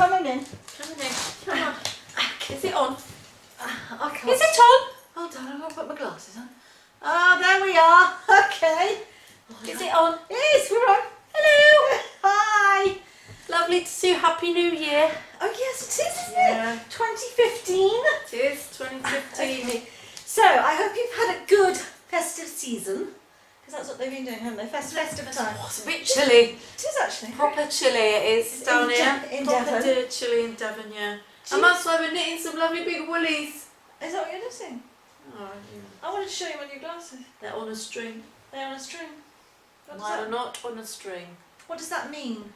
Coming in. Coming in. Come on. Is it on? I can't. Is it on? Hold on, I'm going to put my glasses on. Ah, there we are. Okay. Is it on? Yes, we're on. Hello. Hi. Lovely to see you. Happy New Year. Oh, yes, it is, isn't Yeah. it? 2015. It is 2015. Okay. So, I hope you've had a good festive season. Because that's what they've been doing, haven't they? Festive time. Oh, it's a bit chilly. It is actually. Proper chilly it is down here. In Proper Devon. chilly in Devon, yeah. Do And you- that's why we're knitting some lovely big woolies. Is that what you're knitting? Oh, yeah. I wanted to show you my new glasses. They're on a string. They're on a string. What does, Mine are that, not on a string. what does that mean?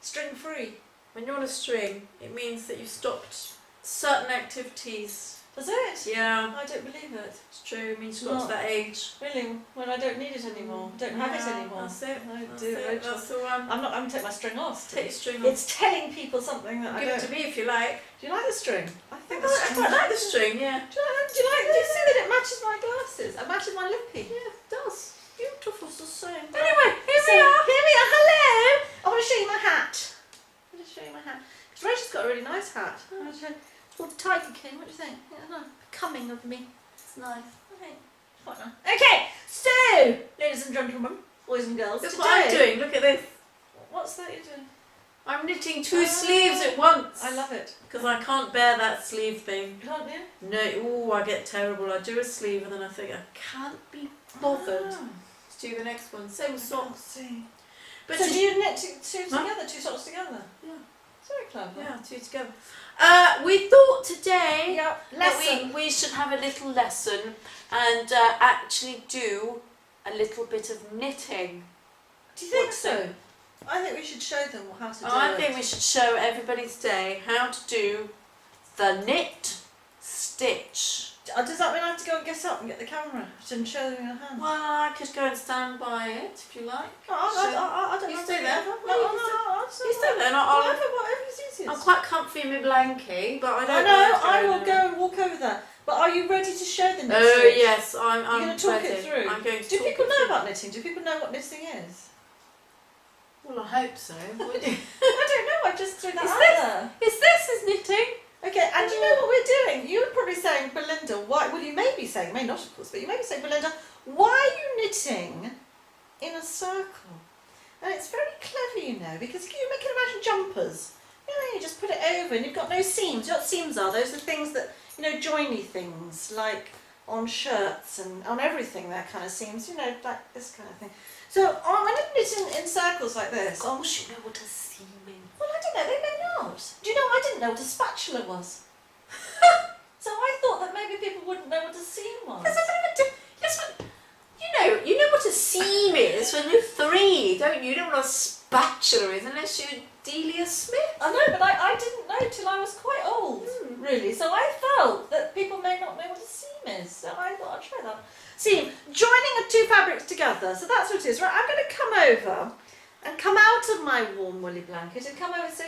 String free. When you're on a string, it means that you've stopped certain activities. Does it? Yeah, I don't believe it. it's true. It means you've got to Not- that age. Really, when I don't need it anymore. Don't have it Yeah, anymore. That's it. Oh That's dear, it. Rachel. That's the one. I'm going to take my string off. Take your string off. It's telling people something that I Give don't. it to me if you like. Do you like the string? I I think the string. quite like the string, yeah. Do you see that it matches my glasses? It matches my lippy. Yeah, it does. Beautiful. It's the same. Anyway, here So, we are. Here we are. Hello. I want to show you my hat. I want to show you my hat. Because Rachel's got a really nice hat. It's called Tiger King. What do you think? Yeah, no, becoming of me. It's nice. Okay. Quite nice. Okay. So, ladies and gentlemen, boys and girls, That's today. what I'm doing. Look at this. What's that you're doing? I'm knitting two sleeves at once. I love it. Because I can't bear that sleeve thing. Can't you? No, oh, I get terrible. I do a sleeve and then I think I can't be bothered. Ah, Let's do the next one. Same I socks. can't see. But So to- do you knit two Huh? together, two socks together? Yeah. It's very clever. Yeah, two together. We thought today Yeah. that Lesson. we should have a little lesson and actually do a little bit of knitting. Do you think What's so? it? I think we should show them how to do I it. think we should show everybody today how to do the knit stitch. Does that mean I have to go and get up and get the camera and show them in your hand? Well, I could go and stand by it if you like. I don't You know. stay there. No, You stay stay there and I'll, Whatever's easiest. I'm quite comfy in my blankie, but I don't I know, mind I going will there. go and walk over there. But are you ready to show the knit Oh stitch? yes, I'm You're going to talk ready. it through? I'm going to Do talk people it know through. about knitting? Do people know what knitting is? Well, I hope so. Would you? I don't know, I just threw that Is out this- there. Is knitting? Okay, and you know what we're doing? You're probably saying, Belinda, why? Well, you may be saying, you may not, of course, but you may be saying, Belinda, why are you knitting in a circle? And it's very clever, you know, because you can imagine jumpers. You know, you just put it over and you've got no seams. You know what seams are? Those are things that, you know, joiny things, like on shirts and on everything, that kind of seams, you know, like this kind of thing. So when I'm knitting in circles like this, Oh, you know what a seam is. well, I don't know, they may not. Do you know, I didn't know what a spatula was. So I thought that maybe people wouldn't know what a seam was. Yes, but you know what a seam is when you're 3, don't you? You know what a spatula is unless you're Delia Smith. I know, but I didn't know till I was quite old, really. So I felt that people may not know what a seam is. So I thought I'd try that. Seam, joining of two fabrics together. So that's what it is. Right, I'm going to come over and come out of my warm woolly blanket and come over so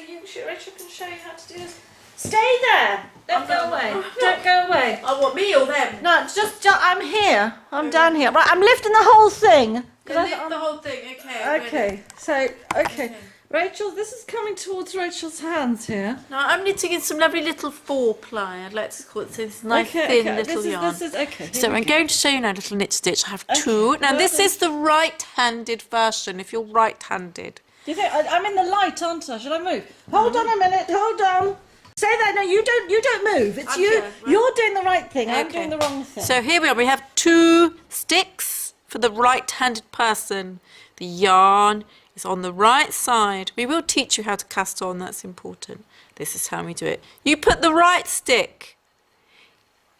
Rachel can show you how to do this. Stay there. Don't go away. Don't go away. I want me or them. No, I'm here. I'm down here. Right, I'm lifting the whole thing. You lift the whole thing, okay. Okay, so, okay. Rachel, this is coming towards Rachel's hands here. Now I'm knitting in some lovely little 4-ply, I'd like to call it, so this nice thin little yarn. Okay. So I'm going to show you now a little knit stitch. I have 2. Now this is the right-handed version, if you're right-handed. Do you think I'm in the light, aren't I? Should I move? Hold on a minute. Hold on. Say that. No, you don't move. It's I'm you. sure, right. You're doing the right thing. I'm Okay. doing the wrong thing. So here we are. We have 2 sticks for the right-handed person. The yarn is on the right side. We will teach you how to cast on. That's important. This is how we do it. You put the right stick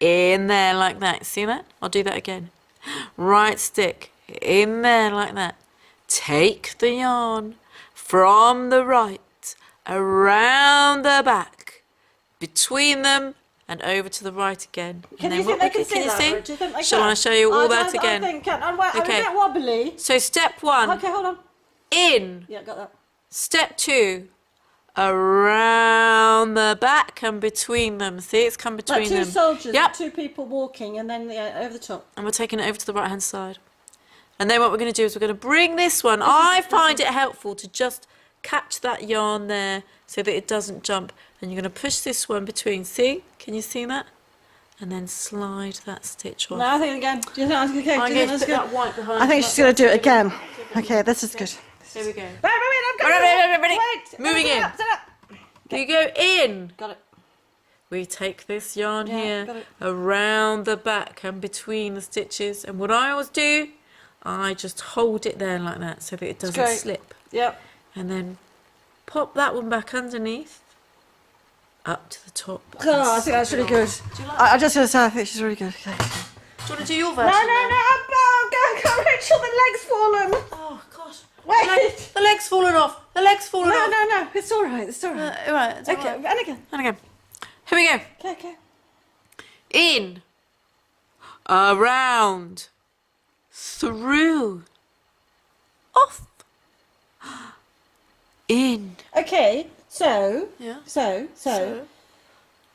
in there like that. See that? I'll do that again. Right stick in there like that. Take the yarn from the right around the back, between them and over to the right again. Can and you then think they can can you see see? that? Do you think they Shall can? I show you all that I again? think I'm a Okay. bit wobbly. So step 1, Okay, hold on. in. Yeah, got that. Step 2, around the back and between them. See, it's come between Like two them. soldiers, Yep. 2 people walking, and then over the top. And we're taking it over to the right hand side. And then what we're going to do is we're going to bring this one. I find it helpful to just catch that yarn there so that it doesn't jump. And you're going to push this one between. See? Can you see that? And then slide that stitch off. No, I think again. Do you think that's okay? I'm Do you going think to that's put good? that white behind. I think she's going to do it again. Okay, this is good. Here we go. Wait, I'm going. Ready? Wait. Moving in. Stand up. You go in. Got it. We take this yarn Yeah, here got it. around the back and between the stitches. And what I always do, I just hold it there like that so that it doesn't great. slip. Yep. And then pop that one back underneath, up to the top. Oh, I think that's really good. Do you like I just going to say I think she's really good. Okay. Do you want to do your No, version? go, Rachel, the leg's fallen. Oh, God. Wait. The leg's fallen off. The leg's fallen off. No, it's all right. It's all right. Right. it's all Okay, right. and again. And again. Here we go. Okay. In, around, through, off, in. Okay, so, Yeah. so, So,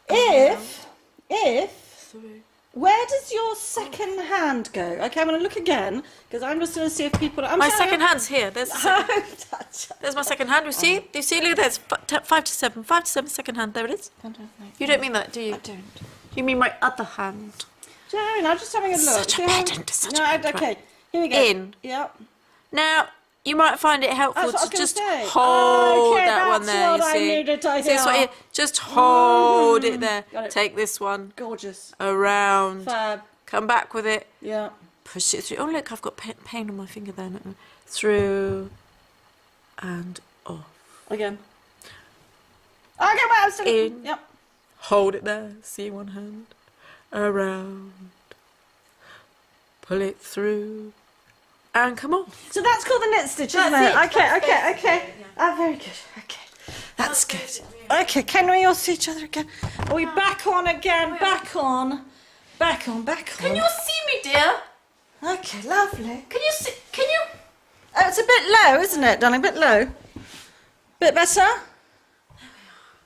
if, through. where does your second hand go? Okay, I'm going to look again, because I'm just going to see if people... My second hand's here. There's there's my second hand. Do you see? Look, there's 5 to 7. 5 to 7 second hand. There it is. You don't mean that, do you? I don't. You mean my other hand? Do you know what I mean? I'm just having a look. Such a Do you know- pedant, such a No, pedant. okay, here we go. In. Yep. Now, you might find it helpful That's what I to was just gonna say. hold Okay, that one that's there. what You I see? needed to See this one hear. here? Just hold it there. Got it. Take this one Gorgeous. around. Fab. Come back with it. Yeah. Push it through. Oh, look, I've got pain on my finger there. No. Through and off. Again. Okay, wait, I'm still... In. Yep. Hold it there. See one hand. Around. Pull it through. And come on. So that's called the knit stitch, isn't That's it? it. Okay, That's okay, basically okay. it, yeah. Oh, very good. Okay. That's good. basically it. Okay, can we all see each other again? Are we back on again? Back on. Back on, back on. Can you see me, dear? Okay, lovely. Can you see? Can you? Oh, it's a bit low, isn't it, darling? A bit low. Bit better?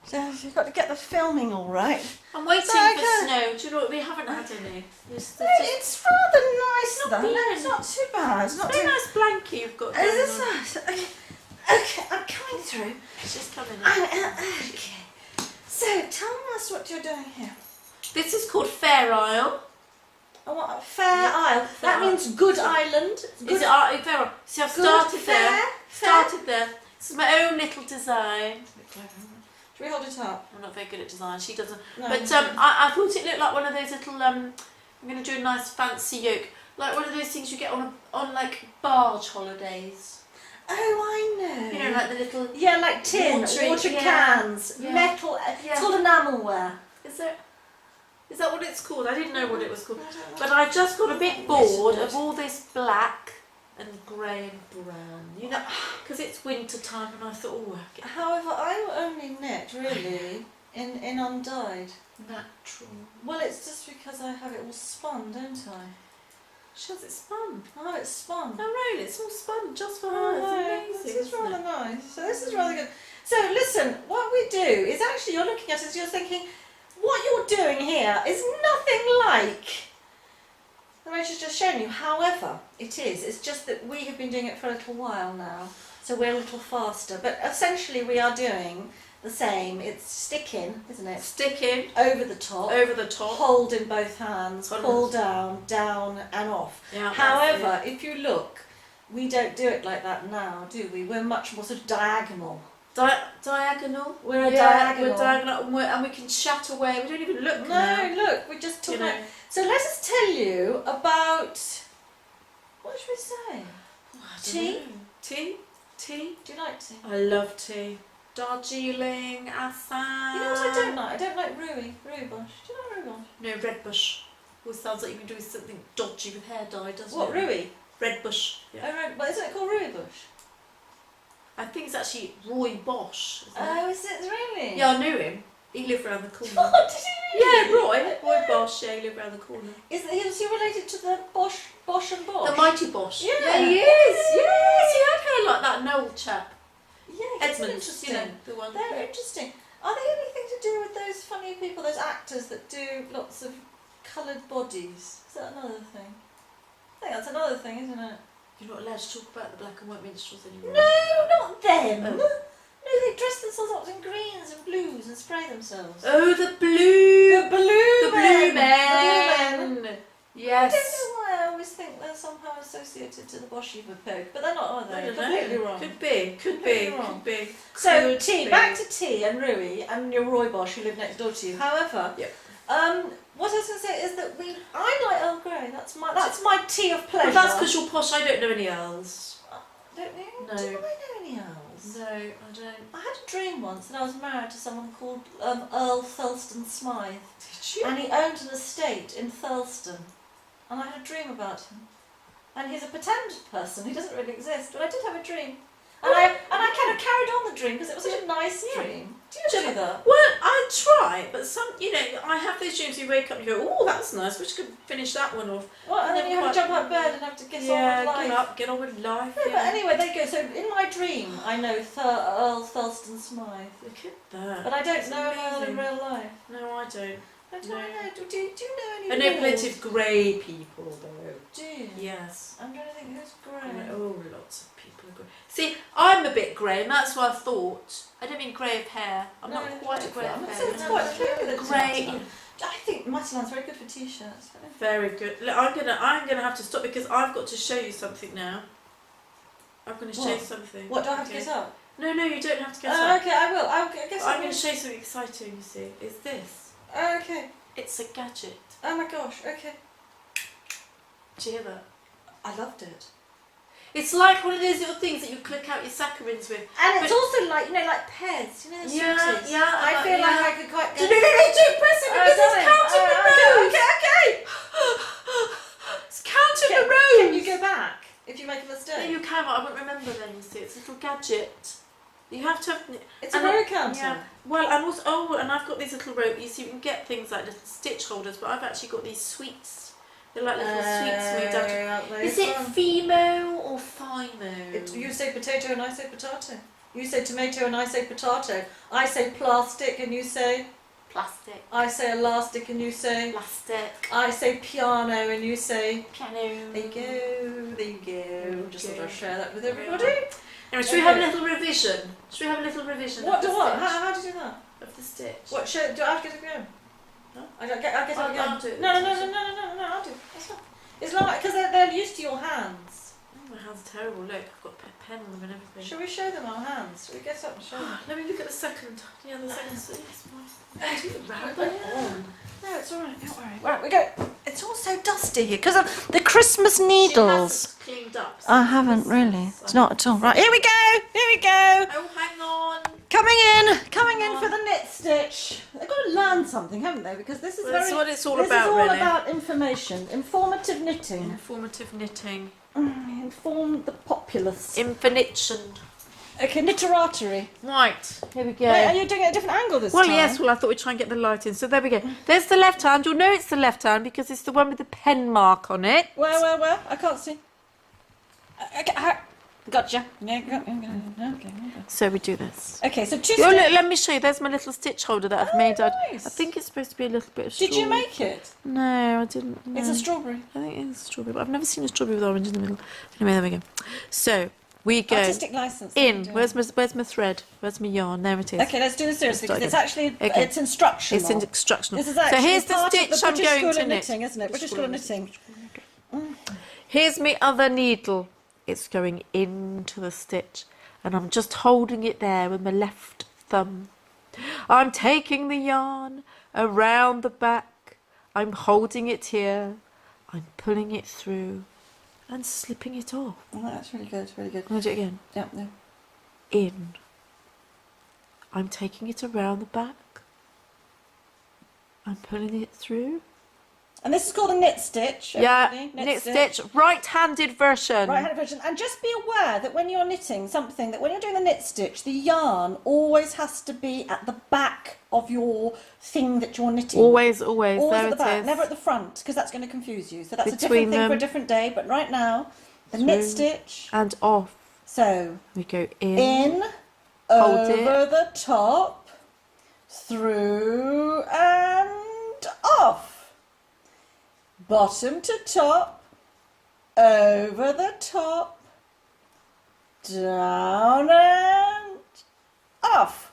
So you've got to get the filming all right. I'm waiting Okay. for snow. Do you know what? We haven't had any. It's rather nice, though. bad. No, it's not too bad. It's not Very too... nice blanket you've got. Is going this on. nice? Okay. Okay, I'm coming through. She's coming in. Okay. So, tell us what you're doing here. This is called Fair Isle. Oh, what, a fair isle. That Fair means good island. Good. Is it Fair Isle? See, I've Good, started fair, there. fair. Started there. This is my own little design. Should we hold it up? I'm not very good at design. She doesn't. No, But I thought it looked like one of those little. I'm going to do a nice fancy yoke, like one of those things you get on like barge holidays. Oh, I know. You know, like the little. Yeah, like tin, Water, water yeah. cans, Yeah. metal. Yeah. It's called enamelware. Is that what it's called? I didn't know what it was called. I don't know. But I just got a bit bored of all this black and grey and brown, you know, because it's winter time, and I thought, oh, However, I will only knit really in undyed. natural. Well, it's just because I have it all spun, don't I? Shows it's fun. Oh, it's spun. Oh, really? It's all spun just for her. Oh, It's amazing. this is isn't rather it? nice. So this is rather good. So listen, what we do is actually you're looking at it, you're thinking, what you're doing here is nothing like the Rachel's just shown you. However, it is. It's just that we have been doing it for a little while now, so we're a little faster. But essentially, we are doing the same. It's sticking, isn't it? Sticking Over the top. over the top. Hold in both hands, Hold pull on. down, down and off. Yeah, that's However, if you look, we don't do it like that now, do we? We're much more sort of diagonal. Diagonal. We're a Yeah, diagonal. We're diagonal, and we can chat away. We don't even look now. No, look, we just talk You know. about. So let us tell you about. What should we say? I don't Tea? know. Tea. Tea. Do you like tea? I love tea. Darjeeling, Assam. You know what I don't like? I don't like Rui bush. Do you know Rui bush? No, red bush. Always sounds like you've been doing something dodgy with hair dye, doesn't What, it? Rui? Red bush. Yeah. Oh, right, but isn't it called Rui bush? I think it's actually Roy Bosch. Isn't it? Oh, is it really? Yeah, I knew him. He lived round the corner. Oh, did he Yeah, really? Roy Bosch. Yeah, he lived round the corner. Is he related to the Bosch and Bosch? The mighty Bosch. Yeah. he is. Yes, he had hair like that. An old chap. Yeah, he's Edmund, interesting. you know, the one. They're interesting. Are they anything to do with those funny people, those actors that do lots of coloured bodies? Is that another thing? I think that's another thing, isn't it? You're not allowed to talk about the black and white minstrels anymore. No, not them. Oh. dress themselves up in greens and blues and spray themselves. Oh, the blue. The blue men. men. I Yes. don't know why I always think they're somehow associated to the Boshiva Pig, but they're not, are I they? don't Completely know. wrong. Could be. Completely wrong. Could be. So Could T, be. back to T and Rui and your Roy Bosch who live next door to you. However, Yep. what I was going to say is that I like Earl Grey. That's my tea of pleasure. Well, that's because you're posh. I don't know any Earls. Don't you? No. Do I know any Earls? No, I don't. I had a dream once that I was married to someone called Earl Thurlston Smythe, Did you? and he owned an estate in Thurlston, and I had a dream about him. And he's a pretend person; he doesn't really exist. But I did have a dream, and I kind of carried on the dream because it was such a nice dream. Do you do that? Well, I try, but I have those dreams you wake up and you go, oh, that's nice. Wish I could finish that one off. What? And then you have to jump out of bed and have to get on with life. Get on with life. Yeah, but anyway, there you go. So in my dream, I know Earl Thurlston Smythe, Look at that. but I don't That's know Earl in amazing. real life. No, I don't. But No. I know. Do you know any? I know Earls? plenty of grey people, though. Do you? Yes. I'm trying to think who's I grey. know, lots of people are grey. See, I'm a bit grey, and that's what I thought. I don't mean grey of hair. I'm not quite a grey of hair. It's quite clearly the grey. grey. I think Matalan's very good for t-shirts. Very good. Look, I'm gonna have to stop because I've got to show you something now. I'm gonna show you What? something. What do I have to Okay. get up? No, you don't have to get Oh, up. okay, I will. I guess I'm going to show you something exciting, you see. It's this. Oh, okay. It's a gadget. Oh my gosh. Okay. Do you hear that? I loved it. It's like one of those little things that you click out your saccharins with. And it's But- also like like Pez. You know, Yeah, sweeties. yeah, I feel like I could quite. No, don't press it because it's counting the rows. Okay. It's counting the rows. Can you go back if you make a No, mistake? you can, but I won't remember then, you see. It's a little gadget. You have to have... It's a and row counter. Yeah. Well, and also, and I've got these little rope. You see, you can get things like little stitch holders, but I've actually got these sweets. They're like little sweets made out of... Is it Fimo or Fimo? You say potato and I say potato. You say tomato and I say potato. I say plastic and you say... Plastic. I say elastic and you say... Plastic. I say piano and you say... Piano. There you go, there you go. Just thought I'd share that with There we everybody. are. Anyway, should we have a little revision? Should we have a little revision? What of do the what? stitch? How do you do that? Of the stitch. What show? Do I have to get it going? No. I get it I'll going. do it. No, I'll do it. That's fine. It's not because they're used to your hands. Oh, my hands are terrible. Look, I've got a pen on them and everything. Shall we show them our hands? Shall we get up and show them? Let me look at the second. Yeah, the second stitch. No, it's alright, don't worry. Right, we go. It's all so dusty here because of the Christmas needles. She hasn't cleaned up. I haven't really. It's not at all. Right, here we go. Oh, hang on. Coming in for the knit stitch. They've got to learn something, haven't they? Because this is Well, that's what it's all this about, is all really. about information, informative knitting, Informative knitting. inform the populace. Infinition. Okay, knitteratory. Right, here we go. Wait, are you doing it at a different angle this Well, time? yes, well, I thought we'd try and get the light in. So there we go. There's the left hand. You'll know it's the left hand because it's the one with the pen mark on it. Where? I can't see. Okay, gotcha. Yeah, okay. So we do this. Okay, so two Oh, stitches. look, let me show you. There's my little stitch holder that I've made out. nice. I think it's supposed to be a little bit of straw. Did you make it? No, I didn't. No. It's a strawberry. I think it's strawberry, but I've never seen a strawberry with orange in the middle. Anyway, there we go. So we go Artistic license. in. Where's my thread? Where's my yarn? There it is. Okay, let's do this seriously because Let's it's actually Okay. it's instructional. It's instructional. This is So actually here's the part of stitch the I'm British going School to of knit. Knitting, isn't it? British School of Knitting. Here's my other needle. It's going into the stitch, and I'm just holding it there with my left thumb. I'm taking the yarn around the back. I'm holding it here. I'm pulling it through and slipping it off. Oh, that's really good, really good. I'm going to do it again. Yeah, yeah. In. I'm taking it around the back. I'm pulling it through. And this is called a knit stitch. Yeah, everybody. knit stitch, right-handed version. Right-handed version. And just be aware that when you're knitting something, that when you're doing the knit stitch, the yarn always has to be at the back of your thing that you're knitting. Always, Always there at the it back, is. never at the front, because that's going to confuse you. So that's a Between different thing for a them. different day. But right now, the knit Through. stitch. And off. So We go in. over Hold it. the top, through and off. Bottom to top, over the top, down and off.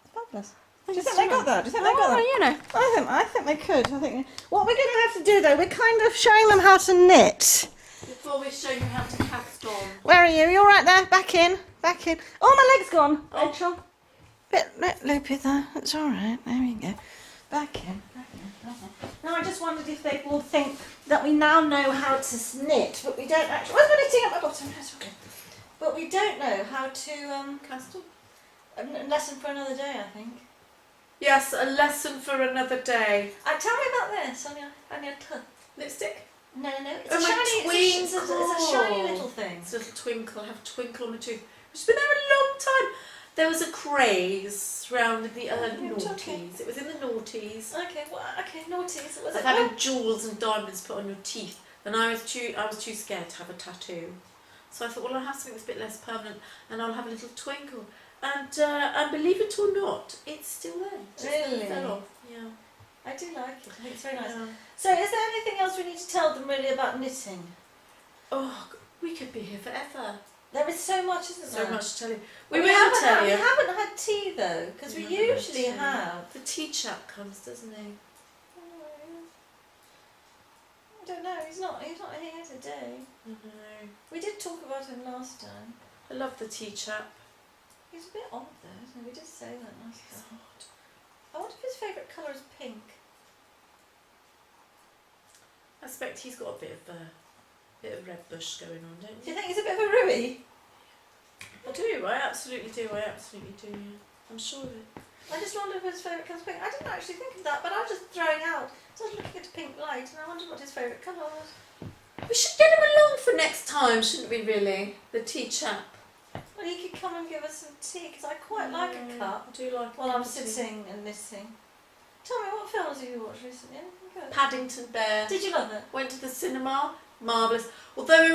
It's fabulous. Do you think they got that? Do you think they got that? You know. I think they could. I think what we're going to have to do though, we're kind of showing them how to knit. Before we show you how to cast on. Where are you? You're right there. Back in. Back in. Oh, my leg's gone. Oh. Rachel. Bit loopy there. That's all right. There we go. Back in. Back in. Back in. Now I just wondered if they will think that we now know how to knit, but we don't actually. Where's my knitting at my bottom? That's okay. But we don't know how to Cast on. a lesson for another day, I think. Yes, a lesson for another day. Tell me about this on your Lipstick? No, it's Oh, a my shiny. It's a shiny twinkle. little thing. It's a little twinkle. I have a twinkle on my tooth. It's been there a long time. There was a craze around the early Yeah, noughties. okay. It was in the noughties. Okay, well, naughties. Was Of it? having jewels and diamonds put on your teeth. And I was too scared to have a tattoo. So I thought, well, I'll have something that's a bit less permanent and I'll have a little twinkle. And believe it or not, it's still there. It just Really? fell off. Yeah. I do like it. I think it's very nice. Yeah. So, is there anything else we need to tell them really about knitting? Oh, we could be here forever. There is so much, isn't there? So much to tell you. We will haven't tell had, you. We haven't had tea though, because we haven't had usually tea. have. The tea chap comes, doesn't he? I don't know. He's not here today. No. We did talk about him last time. I love the tea chap. He's a bit odd though, isn't he? We did say that last time. I wonder if his favourite colour is pink. I suspect he's got a bit of red bush going on, don't Do you you? think he's a bit of a Rui? I do. I absolutely do. Yeah. I'm sure of it. I just wondered if his favourite colour is pink. I didn't actually think of that, but I was just throwing out. So I was looking at a pink light and I wondered what his favourite colour was. We should get him along for next time, shouldn't we? Really, the tea chap. Well, he could come and give us some tea because I quite like a cup I do like. while I'm tea. sitting and knitting. Tell me, what films have you watched recently? Anything good? Paddington Bear. Did you love it? Went to the cinema. Marvellous. Although we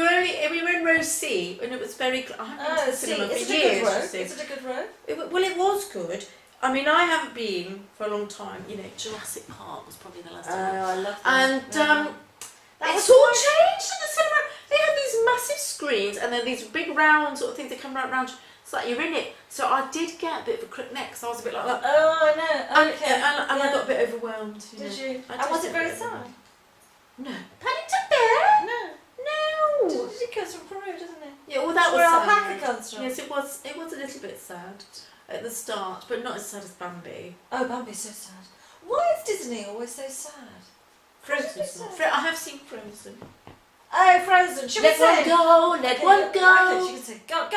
were in row C and it was very. I haven't been to the cinema is for it a years. good row? you see. Is it a good row? Well, it was good. I mean, I haven't been for a long time. You know, Jurassic Park was probably the last time. I love that. And That it's was all quite- changed in the cinema. They have these massive screens and then these big round sort of things that come round. It's like you're in it. So I did get a bit of a crook neck, so I was a bit like that. Oh, I know. Okay. And I Yeah. got a bit overwhelmed. Did know. you? I And did was get it a very bit sad? overwhelmed. No. Paddington Bear? No. No. Did he goes from Peru, doesn't he? Yeah, well, that That's was where sad. alpaca comes from. Yes, it was. It was a little bit sad at the start, but not as sad as Bambi. Oh, Bambi's so sad. Why is Disney always so sad? Frozen. sad? I have seen Frozen. Oh, Frozen. Should we Let one sing? go, let one Okay, go. she can sing. Go,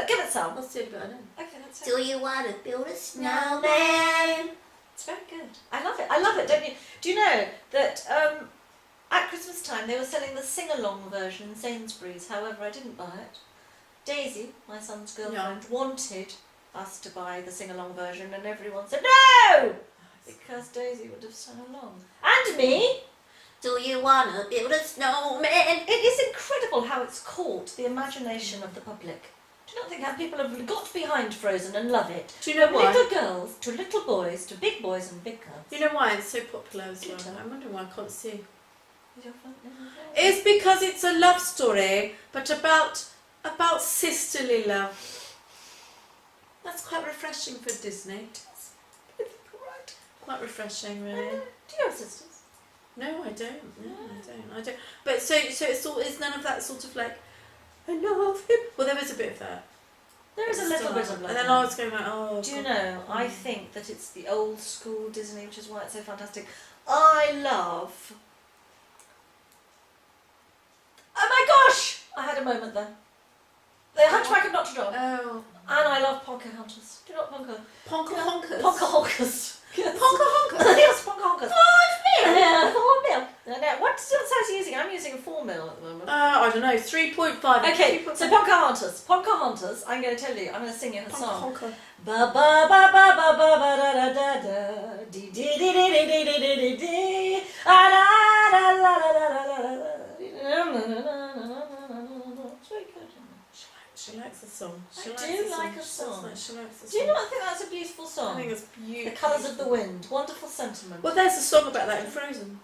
give it some. What's the other bit I know? Okay, that's it. Do you want to build a snowman? It's very good. I love it, don't you? Do you know that at Christmas time they were selling the sing-along version in Sainsbury's, however I didn't buy it. Daisy, my son's girlfriend, wanted us to buy the sing-along version and everyone said no! Because Daisy would have sung along. And me! Do you want to build a snowman? It is incredible how it's caught the imagination of the public. Do you not think how people have got behind Frozen and love it? Do you know From why? little girls to little boys to big boys and big girls. You know why it's so popular as well? Do tell. I wonder why I can't see. Is your phone- It's because it's a love story, but about sisterly love. That's quite refreshing for Disney. Quite refreshing, really. Do you have sisters? No, I don't. No, I don't. But so it's none of that sort of like, I love him. Well, there was a bit of that. There is a little bit of love. And then I was going like, oh. Do you God. know, I think that it's the old school Disney, which is why it's so fantastic. I love... Oh my gosh! I had a moment there. The Hunchback of Notre Dame. Oh. And I love Pocahontas. Do you know what Pocahontas. Pocahontas. Pocahontas. Yes, Pocahontas. 5 mil. Yeah, 4 mil. Now, what size are you using? I'm using a 4 mil at the moment. I don't know, 3.5. Okay, so Pocahontas. Pocahontas, I'm going to tell you, I'm going to sing you her song. Pocahontas. Ba ba ba ba ba ba ba da da da da dee dee dee dee dee dee dee dee dee dee ah la la la la la la la la. It's very good. She likes the song. I do like a song. She likes the song. Do you not think that's a beautiful I song? think it's The beautiful. Colours of the Wind. Wonderful sentiment. Well, there's a song about that in Frozen.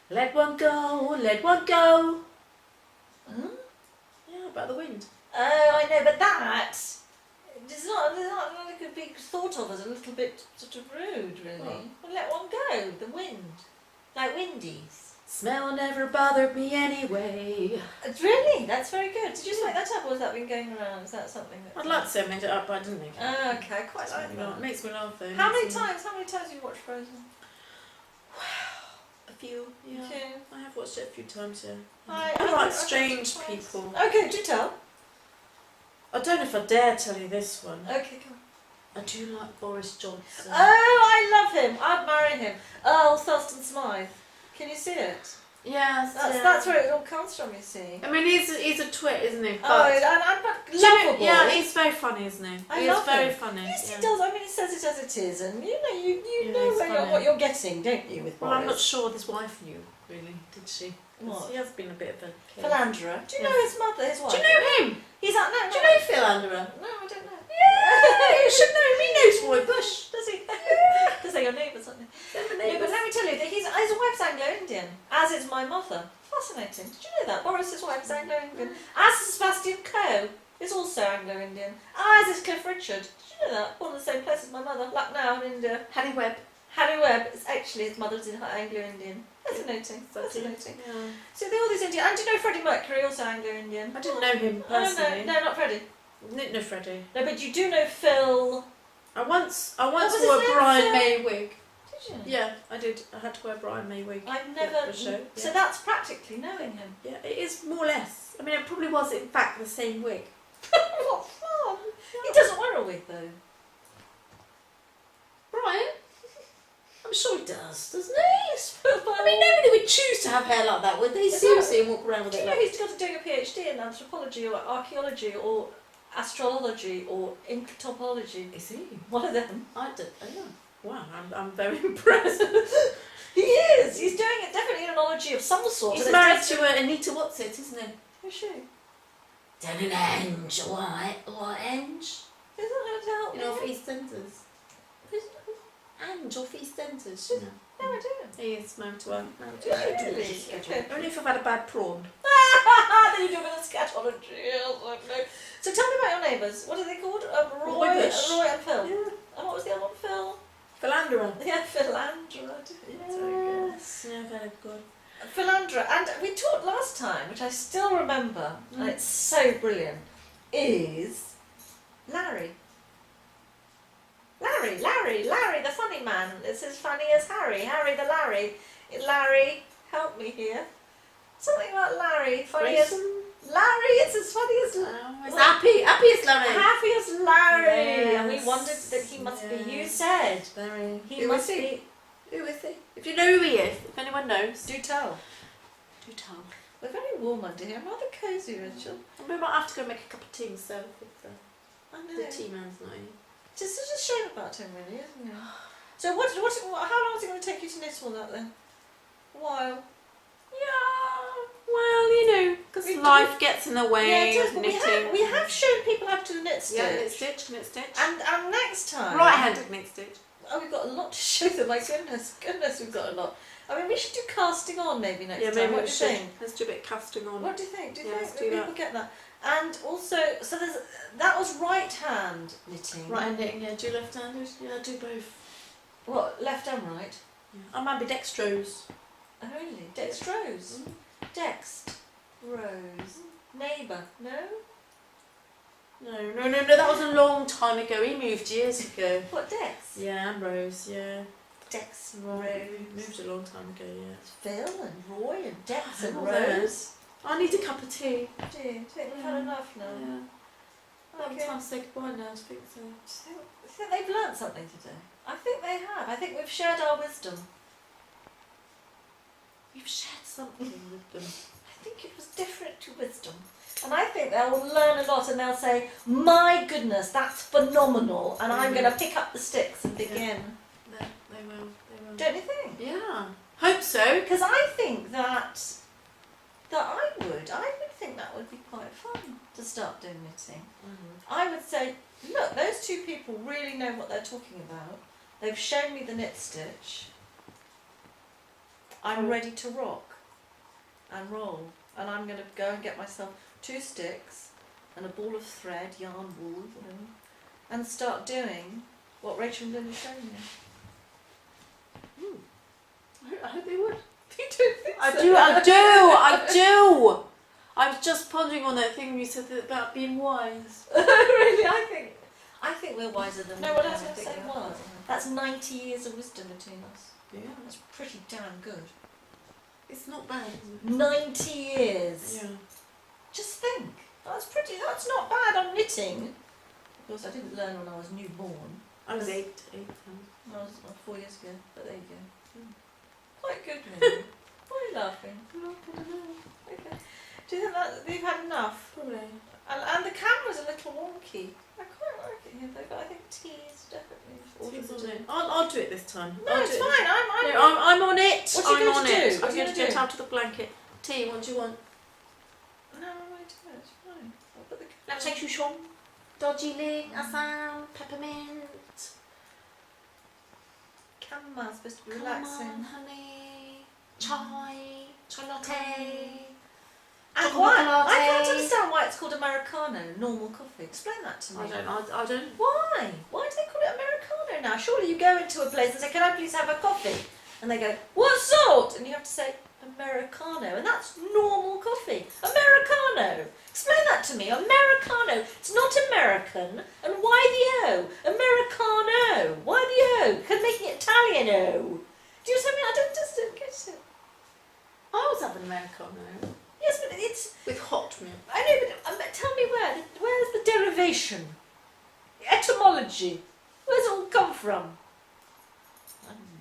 Let one go, let one go. Hmm? Yeah, about the wind. Oh, I know, but that it's not could be thought of as a little bit sort of rude, really. What? Well, let one go. The wind, like windies. Smell never bothered me anyway. Really, that's very good. Did you just make that up, or has that been going around? Is that something that? I'd like to say I made it up, but I didn't make it up. Oh, okay, I quite like that. It makes me laugh though. How many times have you watched Frozen? A few, yeah. Two. I have watched it a few times, yeah. I I like watched it strange twice. people. Okay, do tell. I don't know if I dare tell you this one. Okay, come on. I do like Boris Johnson. Oh, I love him. I'd marry him. Earl Thurston Smythe. Can you see it? Yes, That's where it all comes from, you see. I mean, he's a twit, isn't he? But and lovable. yeah, he's very funny, isn't he? I He love is very him. funny. Yes, yeah. he does. I mean, he says it as it is, and you Yeah, know he's funny. what you're getting, don't you, with Well, I'm not Boris? sure his wife knew, really, did she? 'Cause What? He has been a bit of a kid. Philanderer. Do you Yeah. know his mother, his wife? Do you know him? He's out now. Do you know Philanderer? No, I don't know. Yeah, you should know him. He knows Roy Bush. Does he? Because they're your neighbours, aren't they? They're my No, but neighbours. let me tell you, that his wife's Anglo-Indian, as is my mother. Fascinating. Did you know that? Boris's wife's Anglo-Indian. As is Sebastian Coe, is also Anglo-Indian. As is Cliff Richard. Did you know that? Born in the same place as my mother, Lucknow in India. Harry Webb. Harry Webb is actually his mother's Anglo-Indian. Fascinating. Fascinating. Yeah. So they're all these Indian. And do you know Freddie Mercury, also Anglo-Indian? I didn't know him Oh, personally. no, not Freddie. Didn't know Freddie. No, but you do know Phil. I once was his wore a name, Brian Phil? May wig. Did you? Yeah, I did. I had to wear a Brian May wig. I've for never. the show. So Yeah. that's practically knowing him. Yeah, it is more or less. I mean, it probably was in fact the same wig. What fun! He doesn't wear a wig though. Brian? I'm sure he does, doesn't he? I I mean, nobody would choose to have hair like that, would they? Is Seriously, and walk around with do you it know like. he's got to doing a PhD in anthropology or archaeology or astrology or topology? Is he? One of them. I don't know. Wow, I'm very impressed. He is. He's doing it definitely in an ology of some sort. He's and it's married just- to Anita Whatsit, isn't he? Who's she? Down an Ange, what Ange? Is that going to help You know, off me? EastEnders. Ange off EastEnders, you know. No, I don't. He is married to her. Okay. Only if I've had a bad prawn. Then you do a bit of scatology. So tell me about your neighbours. What are they called? Roy Bush. and Phil. Yeah. And what was the other one? Phil? Philanderer. Yeah, Philandra. That's very good. Yes. Yeah, very good. Philandra. And we talked last time, which I still remember, and it's so brilliant, is Larry. Larry, the funny man. It's as funny as Harry. Harry the Larry. Larry, help me here. Something about Larry. Funny as Larry. It's as funny as It's happiest Larry. happy as Larry. And we Yes. wondered that he must be. You Yes. said Very. he Who must is he? be. Who is he? If you know who he is, if anyone knows, Do tell. do tell. We're very warm under here. I'm rather cosy, Rachel. And we might have to go make a cup of tea myself if I the know. tea man's not here. Just such a shame about him, really, isn't it? So how long is it going to take you to knit all that then? A while. Yeah, well, you know, because We- life gets in the way Yeah, it does, of but knitting. we have shown people how to knit stitch. Yeah, knit stitch, knit stitch. And next time. Right-handed knit stitch. Oh, we've got a lot to show them. My goodness, we've got a lot. I mean, we should do casting on maybe next Yeah, time. maybe What we do you should. think? Let's do a bit of casting on. What do you think? Do you Yeah, think let's that do people that. get that? And also, so that was right hand knitting. Right knitting, yeah. Do you left-handed? Yeah, I do both. What, left and right? Yeah. I'm ambidextrose. Oh, really? Dextrose. Dext. Rose. Neighbour. No? No, that was a long time ago. He moved years ago. What, Dex? Yeah, Ambrose, yeah. Dex, Right. He Rose. moved a long time ago, yeah. Phil and Roy and Dex and All Rose. I need a cup of tea. Do you think we've had enough now? Yeah. Okay. Time to say goodbye now, I think so. I think they've learnt something today. I think they have. I think we've shared our wisdom. We've shared something with them. I think it was different to wisdom. And I think they'll learn a lot and they'll say, my goodness, that's phenomenal. And I'm going to pick up the sticks and begin. They will. Don't you think? Yeah. Hope so. Because I think that I would think that would be quite fun to start doing knitting. I would say, look, those two people really know what they're talking about. They've shown me the knit stitch. I'm ready to rock and roll. And I'm going to go and get myself 2 sticks and a ball of thread, yarn, wool, and start doing what Rachel and Belinda showing you? I hope they would. You don't think I so? do. I do. I was just pondering on that thing you said about being wise. Really, I think we're wiser than No, we what are. I was going to say was, That's 90 years of wisdom between us. Yeah. That's pretty damn good. It's not bad, is it? 90 years. Yeah. Just think. That's not bad on knitting. Of course, I didn't learn when I was newborn. I was 8. I was 4 years ago, but there you go. Quite good, really. Why are you laughing? Okay. Do you think that you've had enough? Probably. And the camera's a little wonky. I quite like it here though, but I think tea is definitely Tea's on it. I'll do it this time. No, I'll it's do fine. it. I'm on it. What are you I'm going on to do? it. What I'm are you going to gonna get do? out of the blanket. Tea, what do you want? No, I won't do it. It's fine. I'll put the Lapsang souchong, Darjeeling, Assam, peppermint. Chamomile supposed to be Come relaxing. on, honey. Chai latte. And Chocolate why? I latte. can't understand why it's called Americano, normal coffee. Explain that to me. I don't. Why? Why do they call it Americano now? Surely you go into a place and say, "Can I please have a coffee?" And they go, "What sort?" And you have to say, "Americano," and that's normal coffee. Americano. Explain that to me. Americano. It's not American. And why the O? Americano. Why the O? Because making it Italiano. Do you know something? I just don't get it. I always have an Americano Yes, but it's. with hot milk. I know, but tell me where's the derivation? The etymology. Where's it all come from?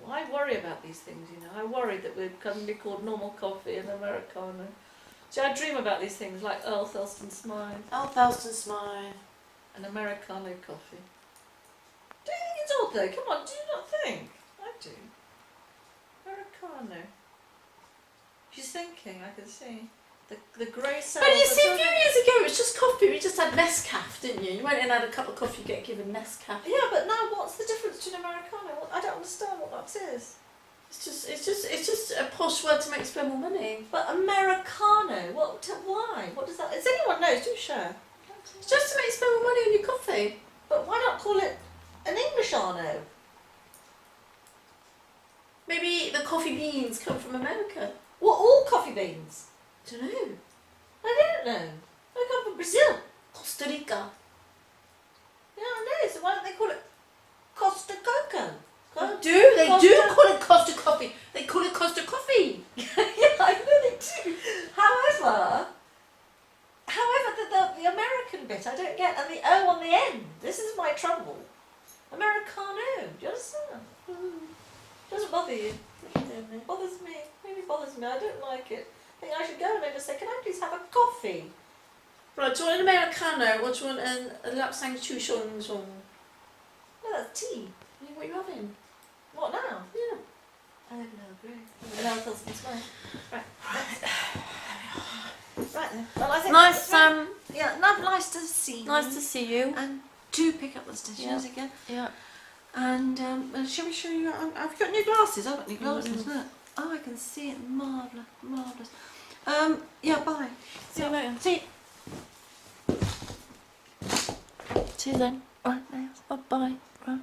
I worry about these things, you know. I worry that we're going to be called normal coffee and Americano. See, I dream about these things like Earl Thurston Smythe Thurston Smythe. and Americano coffee. Do you think it's odd though? Come on, do you not think? I do. Americano. She's thinking, I can see. The grey cells. But you are see, a few sort of- years ago it was just coffee. We just had Nescafé, didn't you? You went in and had a cup of coffee, you get given Nescafé. Yeah, but now what's the difference between Americano? I don't understand what that is. It's just a posh word to make you spend more money. But Americano, why? What does that? If anyone knows, do share. It's just to make you spend more money on your coffee. But why not call it an Englishano? Maybe the coffee beans come from America. What, all coffee beans? I don't know. I don't know. They come from Brazil. Costa Rica. Yeah, I know. So why don't they call it Costa Coco? They do Costa- call it Costa Coffee. They call it Costa Coffee. Yeah, I know they do. However, the American bit I don't get, and the O on the end. This is my trouble. Americano. Do you understand? Doesn't bother you. It bothers me. Really bothers me. I don't like it. I think I should go and then just say, "Can I please have a coffee?" Right, do you want an Americano or do you want a lapsang souchong? No, that's tea. What are you having? What now? Yeah. I don't know. Agree. Now Thurston Smythe. Right. Right then. Well, I think Nice, that's right. Yeah, nice to see you. nice to see you. And do pick up the stitches again. Yeah. And shall we show you? I've got new glasses. I've got new glasses. Mm. Look. Oh, I can see it. Marvellous. Marvellous. Yeah, bye. See you later. See you. See you then. Right, nails. Bye bye. Right.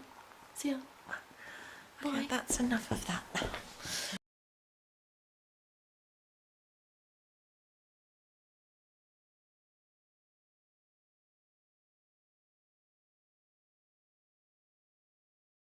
See ya. Okay, that's enough of that.